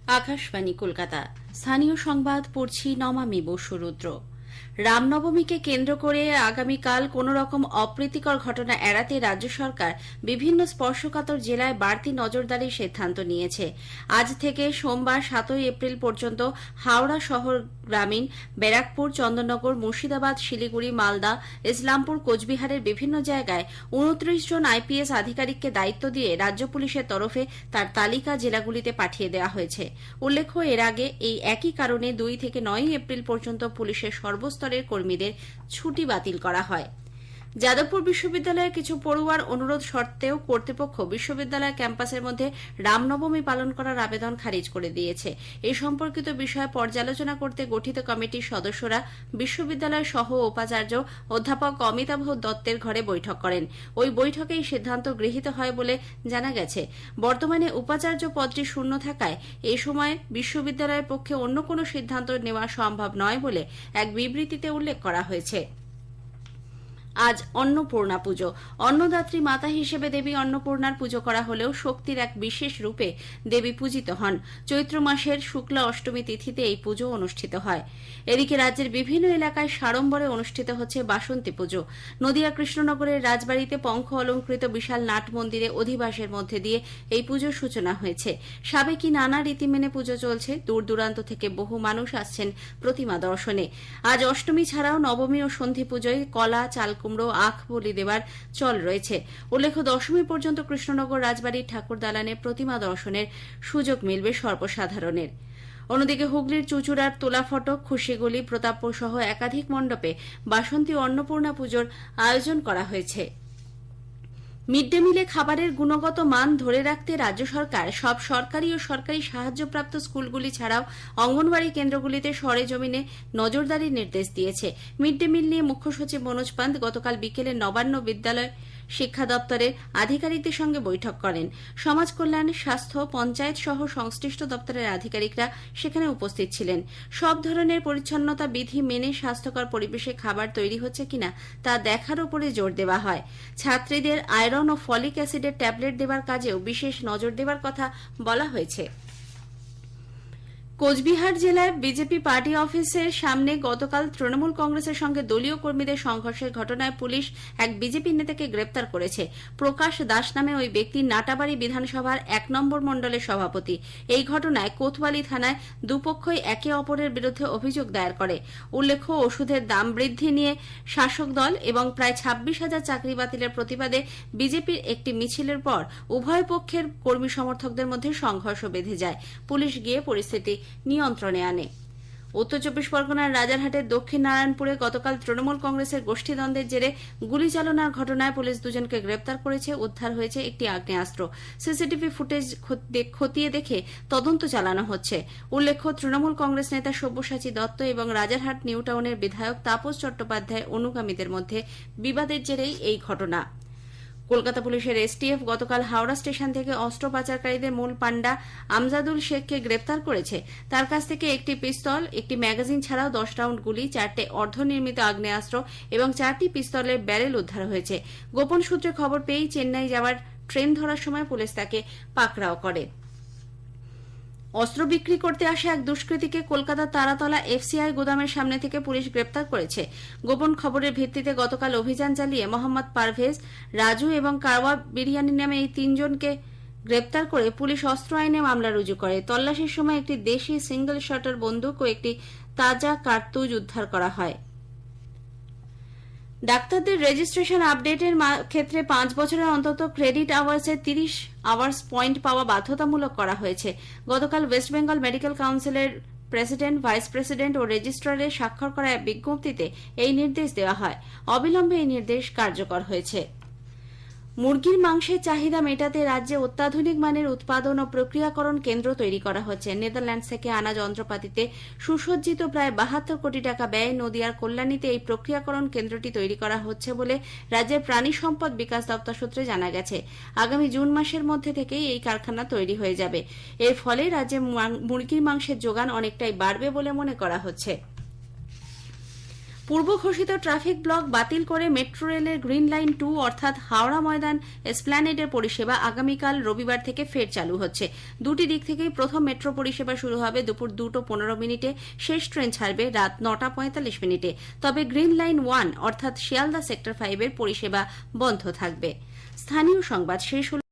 আকাশবাণী কলকাতা। স্থানীয় সংবাদ পড়ছি নমামি বসু রুদ্র। রামনবমীকে কেন্দ্র করে আগামীকাল কোন রকম অপ্রীতিকর ঘটনা এড়াতে রাজ্য সরকার বিভিন্ন স্পর্শকাতর জেলায় বাড়তি নজরদারির সিদ্ধান্ত নিয়েছে। আজ থেকে সোমবার 7 এপ্রিল পর্যন্ত হাওড়া শহর, গ্রামীণ, ব্যারাকপুর, চন্দননগর, মুর্শিদাবাদ, শিলিগুড়ি, মালদা, ইসলামপুর, কোচবিহারের বিভিন্ন জায়গায় 29 জন আইপিএস আধিকারিককে দায়িত্ব দিয়ে রাজ্য পুলিশের তরফে তার তালিকা জেলাগুলিতে পাঠিয়ে দেওয়া হয়েছে। উল্লেখ্য, এর আগে এই একই কারণে 2 থেকে 9 এপ্রিল পর্যন্ত পুলিশের সর্বস্তরের কর্মীদের ছুটি বাতিল করা হয়। যাদবপুর বিশ্ববিদ্যালয়ের কিছু পড়ুয়ার অনুরোধ সত্ত্বেও কর্তৃপক্ষ বিশ্ববিদ্যালয় ক্যাম্পাসের মধ্যে রামনবমী পালন করার আবেদন খারিজ করে দিয়েছে। এই সম্পর্কিত বিষয়ে পর্যালোচনা করতে গঠিত কমিটির সদস্যরা বিশ্ববিদ্যালয়ের সহ উপাচার্য অধ্যাপক অমিতাভ দত্তের ঘরে বৈঠক করেন। ওই বৈঠকে এই সিদ্ধান্ত গৃহীত হয় বলে জানা গেছে। বর্তমানে উপাচার্য পদটি শূন্য থাকায় এ সময় বিশ্ববিদ্যালয়ের পক্ষে অন্য কোনো সিদ্ধান্ত নেওয়া সম্ভব নয় বলে এক বিবৃতিতে উল্লেখ করা হয়েছে। আজ অন্নপূর্ণা পুজো। অন্নদাত্রী মাতা হিসেবে দেবী অন্নপূর্ণার পুজো করা হলেও শক্তির এক বিশেষ রূপে দেবী পূজিত হন। চৈত্র মাসের শুক্লা অষ্টমী তিথিতে এই পুজো অনুষ্ঠিত হয়। এদিকে রাজ্যের বিভিন্ন এলাকায় সাড়ম্বরে অনুষ্ঠিত হচ্ছে বাসন্তী পুজো। নদিয়া কৃষ্ণনগরের রাজবাড়িতে পঙ্খ অলঙ্কৃত বিশাল নাট মন্দিরে অধিবাসের মধ্যে দিয়ে এই পুজোর সূচনা হয়েছে। সাবেকি নানা রীতি মেনে পুজো চলছে। দূর দূরান্ত থেকে বহু মানুষ আসছেন প্রতিমা দর্শনে। আজ অষ্টমী ছাড়াও নবমী ও সন্ধি পুজোয় কলা, চাল কুমড়ো, আখ বলি দেবার চল রয়েছে। উল্লেখ্য, দশমী পর্যন্ত কৃষ্ণনগর রাজবাড়ির ঠাকুর দালানে প্রতিমা দর্শনের সুযোগ মিলবে সর্বসাধারণের। অন্যদিকে হুগলির চুচুড়ার তোলা ফটক, খুশিগলি, প্রতাপপুর সহ একাধিক মণ্ডপে বাসন্তী অন্নপূর্ণা পুজোর আয়োজন করা হয়েছে। মিড ডে মিলে খাবারের গুণগত মান ধরে রাখতে রাজ্য সরকার সব সরকারি ও সরকারি সাহায্যপ্রাপ্ত স্কুলগুলি ছাড়াও অঙ্গনওয়াড়ি কেন্দ্রগুলিতে সরেজমিনে নজরদারির নির্দেশ দিয়েছে। মিড ডে মিল নিয়ে মুখ্য সচিব মনোজ পান্ত গতকাল বিকেলে নবান্ন বিদ্যালয় শিক্ষা দপ্তরের আধিকারিকদের সঙ্গে বৈঠক করেন। সমাজ কল্যাণ, স্বাস্থ্য, পঞ্চায়েত সহ সংশ্লিষ্ট দপ্তরের আধিকারিকরা সেখানে উপস্থিত ছিলেন। সব ধরনের পরিচ্ছন্নতা বিধি মেনে স্বাস্থ্যকর পরিবেশে খাবার তৈরি হচ্ছে কিনা তা দেখার উপরে জোর দেওয়া হয়। ছাত্রীদের আয়রন ও ফলিক অ্যাসিডের ট্যাবলেট দেবার কাজেও বিশেষ নজর দেবার কথা বলা হয়েছে। কোচবিহার জেলায় বিজেপি পার্টি অফিসের সামনে গতকাল তৃণমূল কংগ্রেসের সঙ্গে দলীয় কর্মীদের সংঘর্ষের ঘটনায় পুলিশ এক বিজেপি নেতাকে গ্রেপ্তার করেছে। প্রকাশ দাস নামে ওই ব্যক্তি নাটাবাড়ি বিধানসভার 1 নম্বর মণ্ডলের সভাপতি। এই ঘটনায় কোতওয়ালি থানায় দুপক্ষই একে অপরের বিরুদ্ধে অভিযোগ দায়ের করে। উল্লেখ্য, ওষুধের দাম বৃদ্ধি নিয়ে শাসক দল এবং প্রায় 26,000 চাকরি বাতিলের প্রতিবাদে বিজেপির একটি মিছিলের পর উভয় পক্ষের কর্মী সমর্থকদের মধ্যে সংঘর্ষ বেঁধে যায়। পুলিশ গিয়ে পরিস্থিতি নিয়ন্ত্রণে আনে। উত্তর 24 পরগনার রাজারহাটের দক্ষিণ নারায়ণপুরে গতকাল তৃণমূল কংগ্রেসের গোষ্ঠীদ্বন্দ্বের জেরে গুলি চালনার ঘটনায় পুলিশ দুজনকে গ্রেপ্তার করেছে। উদ্ধার হয়েছে একটি আগ্নেয়াস্ত্র। সিসিটিভি ফুটেজ খতিয়ে দেখে তদন্ত চালানো হচ্ছে। উল্লেখ্য, তৃণমূল কংগ্রেস নেতা সব্যসাচী দত্ত এবং রাজারহাট নিউ টাউনের বিধায়ক তাপস চট্টোপাধ্যায় অনুগামীদের মধ্যে বিবাদের জেরেই এই ঘটনা। কলকাতা পুলিশের এসটিএফ গতকাল হাওড়া স্টেশন থেকে অস্ত্র পাচারকারীদের মূল পান্ডা আমজাদুল শেখকে গ্রেপ্তার করেছে। তার কাছ থেকে একটি পিস্তল, একটি ম্যাগাজিন ছাড়াও 10 রাউন্ড গুলি, 4টে অর্ধনির্মিত আগ্নেয়াস্ত্র এবং 4টি পিস্তলের ব্যারেল উদ্ধার হয়েছে। গোপন সূত্রে খবর পেয়েই চেন্নাই যাওয়ার ট্রেন ধরার সময় পুলিশ তাকে পাকড়াও করে। অস্ত্র বিক্রি করতে আসা এক দুষ্কৃতীকে কলকাতার তারাতলা এফসিআই গোদামের সামনে থেকে পুলিশ গ্রেপ্তার করেছে। গোপন খবরের ভিত্তিতে গতকাল অভিযান চালিয়ে মোহাম্মদ পারভেজ, রাজু এবং কারওয়া বিরিয়ানি নামে এই 3 জনকে গ্রেপ্তার করে পুলিশ অস্ত্র আইনে মামলা রুজু করে। তল্লাশির সময় একটি দেশি সিঙ্গল শটার বন্দুক ও একটি তাজা কার্তুজ উদ্ধার করা হয়। ডাক্তারদের রেজিস্ট্রেশন আপডেটের ক্ষেত্রে 5 বছরের অন্তত ক্রেডিট আওয়ার্সে 30 আওয়ার্স পয়েন্ট পাওয়া বাধ্যতামূলক করা হয়েছে। গতকাল ওয়েস্ট বেঙ্গল মেডিকেল কাউন্সিলের প্রেসিডেন্ট, ভাইস প্রেসিডেন্ট ও রেজিস্ট্রারের স্বাক্ষর করা এক বিজ্ঞপ্তিতে এই নির্দেশ দেওয়া হয়। অবিলম্বে এই নির্দেশ কার্যকর হয়েছে। মুরগির মাংসের চাহিদা মেটাতে রাজ্যে অত্যাধুনিক মানের উৎপাদন ও প্রক্রিয়াকরণ কেন্দ্র তৈরি করা হচ্ছে। নেদারল্যান্ডস থেকে আনা যন্ত্রপাতিতে সুসজ্জিত প্রায় 72 কোটি টাকা ব্যয়ে নদিয়ার কল্যাণীতে এই প্রক্রিয়াকরণ কেন্দ্রটি তৈরি করা হচ্ছে বলে রাজ্যের প্রাণী সম্পদ বিকাশ দপ্তর সূত্রে জানা গেছে। আগামী জুন মাসের মধ্যে থেকেই এই কারখানা তৈরি হয়ে যাবে। এর ফলে রাজ্যে মুরগির মাংসের যোগান অনেকটাই বাড়বে বলে মনে করা হচ্ছে। পূর্ব ঘোষিত ট্রাফিক ব্লক বাতিল করে মেট্রো রেলের গ্রিন লাইন 2 অর্থাৎ হাওড়া ময়দান এসপ্ল্যানেডের পরিষেবা আগামীকাল রবিবার থেকে ফের চালু হচ্ছে। দুটি দিক থেকেই প্রথম মেট্রো পরিষেবা শুরু হবে দুপুর 2:15 শেষ ট্রেন ছাড়বে রাত 9:45। তবে গ্রিন লাইন 1 অর্থাৎ শিয়ালদা সেক্টর 5 এর পরিষেবা বন্ধ থাকবে। স্থানীয় সংবাদ শেষ হল।